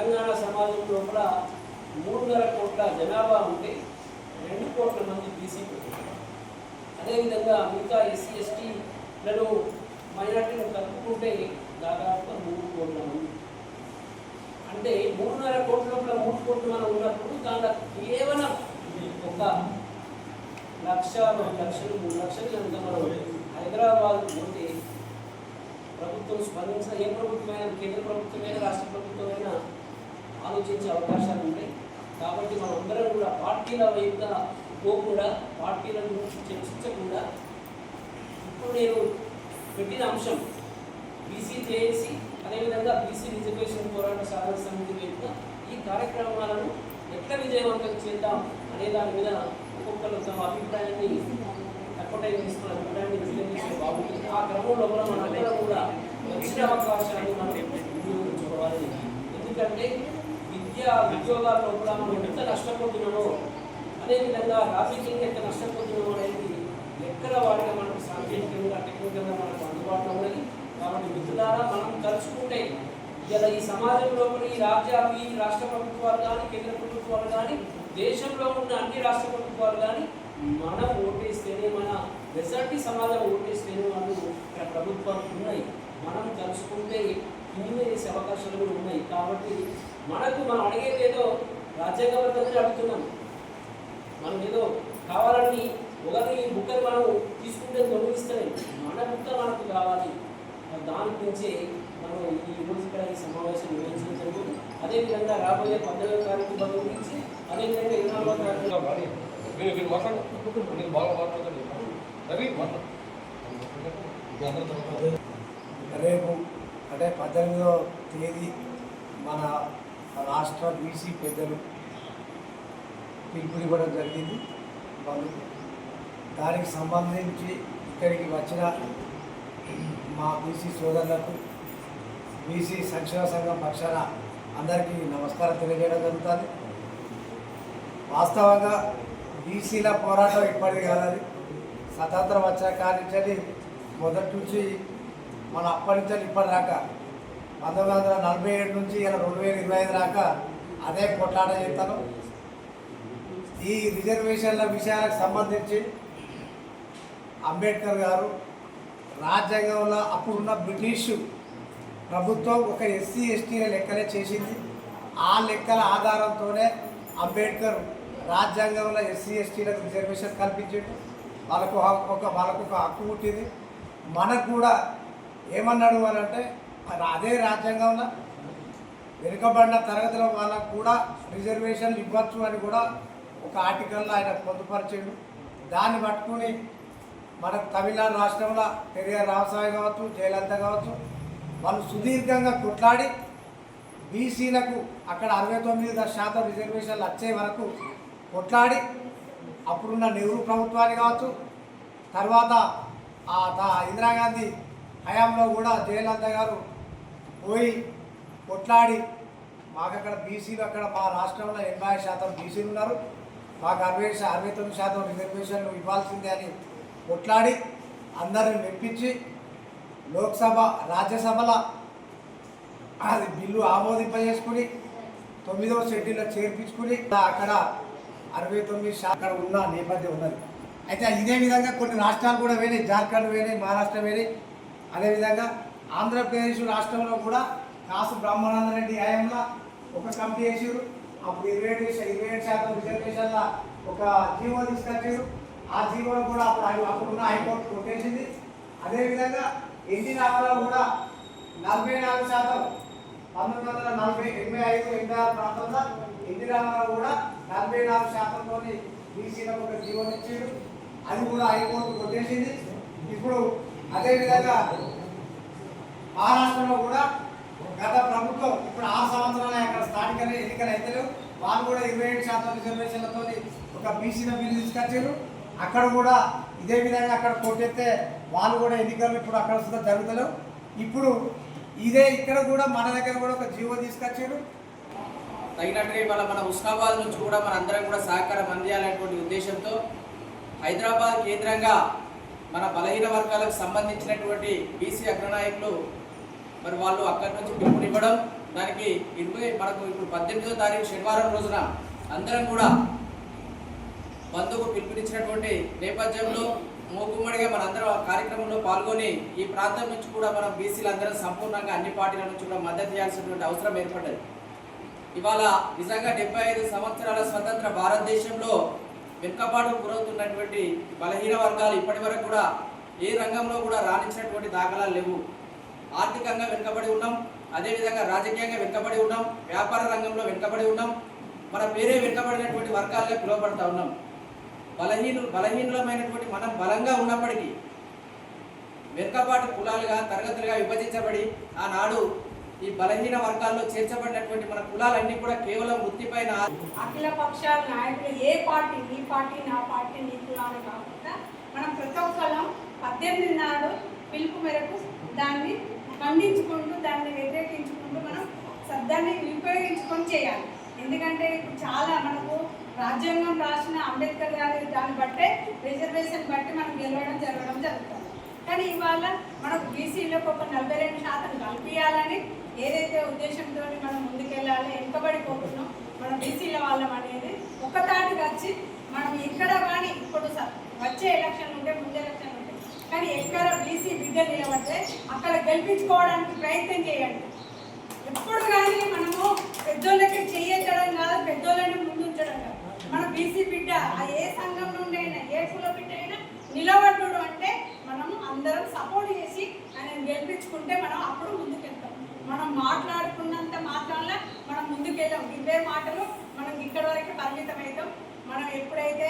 తెలంగాణ సమాజం లోపల 3.5 కోట్ల జనాభా ఉంటే 2 కోట్ల మంది బీసీ ప్రజలు. అదేవిధంగా మిగతా ఎస్సీ ఎస్టీలను మైనార్టీలను కలుపుకుంటే దాదాపుగా 3 కోట్ల మంది. అంటే 3.5 కోట్ల లోపల 3 కోట్లు మనం ఉన్నప్పుడు దాంట్లో కేవలం 1 లక్ష 2 లక్షలు 3 లక్షలు కనుక మనం హైదరాబాద్ పోతే ప్రభుత్వం స్పందించిన ఏ ప్రభుత్వమైనా కేంద్ర ప్రభుత్వమైనా రాష్ట్ర ప్రభుత్వమైనా ఆలోచించే అవకాశాలు ఉంటాయి. కాబట్టి మనందరం కూడా పార్టీల వైపుగా పోకుండా పార్టీల గురించి చర్చించకుండా ఇప్పుడు నేను పెట్టిన అంశం బీసీ జేఏసీ అదేవిధంగా బీసీ రిజర్వేషన్ పోరాట సాధన సమితి వైపుగా ఈ కార్యక్రమాలను ఎట్లా విజయవంతం చేద్దాం అనే దాని మీద ఒక్కొక్కరు తమ అభిప్రాయాన్ని తక్కువ టైం తీసుకున్న అభిప్రాయాన్ని విజయవంతం బాగుంటుంది. ఆ క్రమంలో కూడా మనందరం కూడా వచ్చిన అవకాశాన్ని మనం వినియోగించుకోవాలి. ఎందుకంటే ఉద్యోగాల్లో కూడా మనం ఎంత నష్టపోతున్నామో అదేవిధంగా రాజకీయంగా ఎంత నష్టపోతున్నామో అనేది ఎక్కడ వాడిగా మనకు సాంకేతికంగా టెక్నికల్గా మనకు అందుబాటులో ఉన్నది. కాబట్టి మిత్రులారా, మనం తలుచుకుంటే ఇలా ఈ సమాజంలో ఈ రాష్ట్ర ప్రభుత్వాలు కానీ కేంద్ర ప్రభుత్వాలు కానీ దేశంలో ఉన్న అన్ని రాష్ట్ర ప్రభుత్వాలు కానీ మనం ఓటేస్తేనే మన మెజారిటీ సమాజం ఓటేస్తేనే వాళ్ళు ఇక్కడ ప్రభుత్వాలు ఉన్నాయి. మనం తలుచుకుంటే ఇన్ని చేసే అవకాశాలు కూడా ఉన్నాయి. కాబట్టి మనం అడిగేది ఏదో రాజ్యాంగబద్ధంగా అడుగుతున్నాం. మనం ఏదో కావాలని ఒకరి బుక్కని మనం తీసుకుంటే గౌరవిస్తాం. మన బుక్క మనకు కావాలి. దాని గురించే మనం ఈ రోజు ఇక్కడ ఈ సమావేశం నిర్వహించడం జరుగుతుంది. అదేవిధంగా రాబోయే 18వ తారీఖు గురించి అదేవిధంగా 24వ తారీఖు రేపు అంటే 18వ తేదీ మన రాష్ట్ర బీసీ పెద్దలు పిలుపునివ్వడం జరిగింది. వాళ్ళు దానికి సంబంధించి ఇక్కడికి వచ్చిన మా బీసీ సోదరులకు బీసీ సంక్షేమ సంఘం పక్షాన అందరికీ నమస్కారం తెలియజేయడం జరుగుతుంది. వాస్తవంగా బీసీల పోరాటం ఇప్పటిది కాదు. స్వతంత్రం వచ్చిన కాడి నుంచి మొదటి నుంచి మన అప్పటి నుంచి ఇప్పటిదాకా 1947 నుంచి ఇలా 2025 దాకా అదే కొట్లాట చేస్తాను. ఈ రిజర్వేషన్ల విషయాలకు సంబంధించి అంబేద్కర్ గారు రాజ్యాంగంలో అప్పుడున్న బ్రిటిష్ ప్రభుత్వం ఒక ఎస్సీ ఎస్టీల లెక్కలే చేసింది. ఆ లెక్కల ఆధారంతోనే అంబేద్కర్ రాజ్యాంగంలో ఎస్సీ ఎస్టీలకు రిజర్వేషన్ కల్పించాడు. వాళ్ళకు ఒక హక్కు పుట్టింది. మనకు కూడా ఏమన్నాడు అని అంటే అదే రాజ్యాంగంలో వెనుకబడిన తరగతుల వాళ్ళకు కూడా రిజర్వేషన్లు ఇవ్వచ్చు అని కూడా ఒక ఆర్టికల్లో ఆయన పొందుపరిచాడు. దాన్ని పట్టుకుని మనకు తమిళనాడు రాష్ట్రంలో పెరియార్ రామస్వామి కావచ్చు, జయలలిత కావచ్చు, వాళ్ళు సుదీర్ఘంగా కొట్లాడి బీసీలకు అక్కడ 69% రిజర్వేషన్లు వచ్చే వరకు కొట్లాడి అప్పుడున్న నెహ్రూ ప్రభుత్వాన్ని కావచ్చు, తర్వాత ఇందిరాగాంధీ హయాంలో కూడా జయలలిత గారు పోయి కొట్లాడి మాకు అక్కడ బీసీలు అక్కడ మా రాష్ట్రంలో 80% బీసీలు ఉన్నారు, మాకు 69% రిజర్వేషన్లు ఇవ్వాల్సిందే అని కొట్లాడి అందరిని మెప్పించి లోక్సభ రాజ్యసభలో అది బిల్లు ఆమోదింపజేసుకుని 9వ షెడ్యూల్లో చేర్పించుకుని అక్కడ 69% అక్కడ ఉన్న నేపథ్యం ఉన్నది. అయితే ఇదే విధంగా కొన్ని రాష్ట్రాలు కూడా వేనాయి, జార్ఖండ్ వేనాయి, మహారాష్ట్ర వేనాయి. అదేవిధంగా ఆంధ్రప్రదేశ్ రాష్ట్రంలో కూడా కాసు బ్రహ్మానంద రెడ్డి హయాంలో ఒక కమిటీ వేసారు. అప్పుడు 27% రిజర్వేషన్ల ఒక జీవో తీసుకొచ్చారు. ఆ జీవోను కూడా అప్పుడున్న హైకోర్టు కొట్టేసింది. అదేవిధంగా ఎన్టీ రామారావు కూడా 44% 1985 ప్రాంతంలో ఎన్టీ రామారావు కూడా 44%తో బీసీలకు ఒక జీవోని ఇచ్చాడు. అది కూడా హైకోర్టు కొట్టేసింది. ఇప్పుడు అదేవిధంగా మహారాష్ట్రలో కూడా గత ప్రభుత్వం ఇప్పుడు 6 సంవత్సరాలు అక్కడ స్థానిక ఎన్నికలు అయితే వాళ్ళు కూడా 27% రిజర్వేషన్లతో ఒక బీసీల బిల్లు తీసుకొచ్చారు. అక్కడ కూడా ఇదే విధంగా అక్కడ కొట్టేస్తే వాళ్ళు కూడా ఎన్నికలు ఇప్పుడు అక్కడ సుద్ధా జరుగుతలేవు. ఇప్పుడు ఇదే ఇక్కడ కూడా మన దగ్గర కూడా ఒక జీవో తీసుకొచ్చారు. తగినట్టుగా ఇవాళ మన హుస్నాబాద్ నుంచి కూడా మన అందరం కూడా సహకారం అందించాలనేటువంటి ఉద్దేశంతో హైదరాబాద్ కేంద్రంగా మన బలహీన వర్గాలకు సంబంధించినటువంటి బీసీ అగ్రనాయకులు మరి వాళ్ళు అక్కడి నుంచి పిలుపునివ్వడం, దానికి మనకు ఇప్పుడు 18వ తారీఖు శనివారం రోజున అందరం కూడా బంధుకు పిలుపునిచ్చినటువంటి నేపథ్యంలో మూకుమ్మడిగా మనందరం ఆ కార్యక్రమంలో పాల్గొని ఈ ప్రాంతం నుంచి కూడా మనం బీసీలు అందరం సంపూర్ణంగా అన్ని పార్టీల నుంచి కూడా మద్దతు చేయాల్సినటువంటి అవసరం ఏర్పడ్డది. ఇవాళ నిజంగా 75 సంవత్సరాల స్వతంత్ర భారతదేశంలో వెనుకబాటుకు గురవుతున్నటువంటి బలహీన వర్గాలు ఇప్పటి వరకు కూడా ఏ రంగంలో కూడా రాణించినటువంటి దాఖలాలు లేవు. ఆర్థికంగా వెనుకబడి ఉన్నాం, అదేవిధంగా రాజకీయంగా వెనుకబడి ఉన్నాం, వ్యాపార రంగంలో వెనుకబడి ఉన్నాం, మన పేరే వెనుకబడినటువంటి వర్గాలుగా పిలువబడతా ఉన్నాం. బలహీనులమైనటువంటి మనం బలంగా ఉన్నప్పటికీ వెనుకబాటు కులాలుగా తరగతులుగా విభజించబడి ఆనాడు ఈ బలహీన వర్గాల్లో చేర్చబడినటువంటి మన కులాలన్నీ కూడా కేవలం వృత్తిపైన అఖిల పక్షాల నాయకులు ఏ పార్టీ, నీ పార్టీ నా పార్టీ నీ కులాలు కాకుండా మనం ప్రతి ఒక్కరం 18 నాడు పిలుపు మేరకు దాన్ని ఖండించుకుంటూ దాన్ని వ్యతిరేకించుకుంటూ మనం దాన్ని ఉపయోగించుకొని చేయాలి. ఎందుకంటే ఇప్పుడు చాలా మనకు రాజ్యాంగం రాసిన అంబేద్కర్ గారి దాన్ని బట్టే రిజర్వేషన్ బట్టి మనం గెలవడం జరుగుతుంది. కానీ ఇవాళ మనకు బీసీలకు ఒక 42% కల్పించాలని ఏదైతే ఉద్దేశంతో మనం ముందుకెళ్ళాలి, వెనుకబడిపోతున్నాం మన బీసీల వాళ్ళం అనేది ఒక తాటికి వచ్చి మనం ఎక్కడ కానీ ఇప్పుడు వచ్చే ఎలక్షన్లు ఉంటే ముందు ఎలక్షన్లు ఉంటాయి, కానీ ఎక్కడ బీసీ బిడ్డ నిలబడితే అక్కడ గెలిపించుకోవడానికి ప్రయత్నం చేయండి. ఎప్పుడు కానీ మనము పెద్దోళ్ళకి చెయ్యడం కాదు, పెద్దోళ్ళని ముందుంచడం కాదు. మన బీసీ బిడ్డ ఏ సంఘం నుండి అయినా ఏ కుల బిడ్డ అయినా నిలబడ్డు అంటే మనము అందరం సపోర్ట్ చేసి ఆయన గెలిపించుకుంటే మనం అప్పుడు ముందుకెళ్తాం. మనం మాట్లాడుకున్నంత మాత్రాన మనం ముందుకెళ్ళాం. ఇవే మాటలు మనం ఇక్కడ వరకు పరిమితం అవుతాం. మనం ఎప్పుడైతే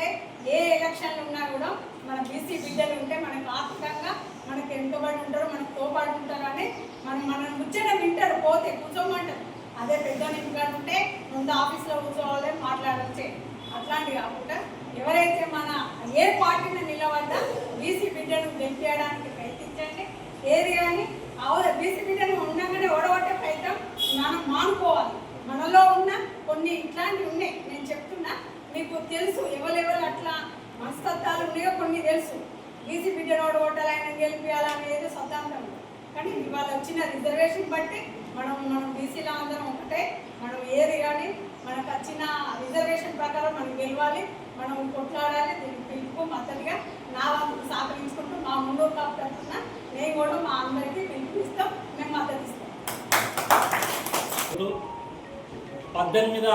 ఏ ఎలక్షన్లు ఉన్నా కూడా మన బీసీ బిడ్డలు ఉంటే మనకు ఆర్థికంగా మనకు వెనుకబడి ఉంటారు, మనకు తోపాడు ఉంటారు అని మనం ముచ్చట వింటారు, పోతే కూర్చోమంటారు. అదే పెద్ద ఇంటికాడ ఉంటే ముందు ఆఫీస్లో కూర్చోవాలి, మాట్లాడచ్చే. అట్లాంటి కాకుండా ఎవరైతే మన ఏ పార్టీని నిలబడ్డా బీసీ బిడ్డను గెలిపించడానికి ప్రయత్నించండి. ఏది కానీ బీసీ బిడ్డను ఉండగానే ఓడగొట్టే ప్రయత్నం మనం మానుకోవాలి. మనలో ఉన్న కొన్ని ఇట్లాంటివి ఉన్నాయి, నేను చెప్తున్నా, మీకు తెలుసు ఎవరెవరు అట్లా మనస్తత్వాలు ఉన్నాయో కొన్ని తెలుసు. బీసీ బిడ్డను ఓడగొట్టాలి, ఆయన గెలిపించాలనేది స్వతంత్రం. కానీ ఇవాళ వచ్చిన రిజర్వేషన్ బట్టి మనం బీసీలో అందరం ఒకటే. మనం ఏది కానీ మనకు వచ్చిన రిజర్వేషన్ ప్రకారం మనం గెలవాలి, మనం కొట్లాడాలి. దీనికి పిలుపు మద్దతుగా నా వంతుకు సహకరించుకుంటూ మా ముందు తరఫున నేను కూడా మా అందరికీ పిలుపునిస్తాం, మేము మద్దతు ఇస్తాం. 18వ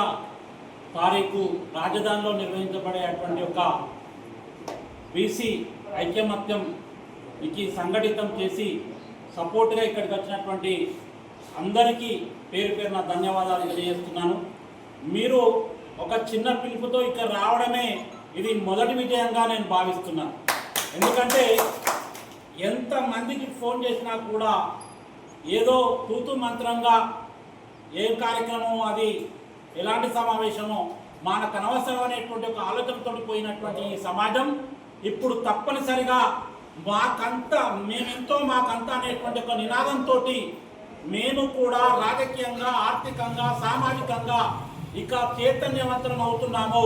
తారీఖు రాజధానిలో నిర్వహించబడేటువంటి ఒక బీసీ ఐక్యమత్యంకి సంఘటితం చేసి సపోర్ట్గా ఇక్కడికి వచ్చినటువంటి అందరికీ పేరు పేరున ధన్యవాదాలు తెలియజేస్తున్నాను. మీరు ఒక చిన్న పిలుపుతో ఇక్కడ రావడమే ఇది మొదటి విజయంగా నేను భావిస్తున్నాను. ఎందుకంటే ఎంతమందికి ఫోన్ చేసినా కూడా ఏదో తూతు మంత్రంగా ఏం కార్యక్రమం, అది ఎలాంటి సమావేశమో మనకు అనవసరం అనేటువంటి ఒక ఆలోచనతో పోయినటువంటి ఈ సమాజం ఇప్పుడు తప్పనిసరిగా మాకంతా అనేటువంటి ఒక నినాదంతో మేము కూడా రాజకీయంగా, ఆర్థికంగా, సామాజికంగా ఇక చైతన్యవంతం అవుతున్నాము.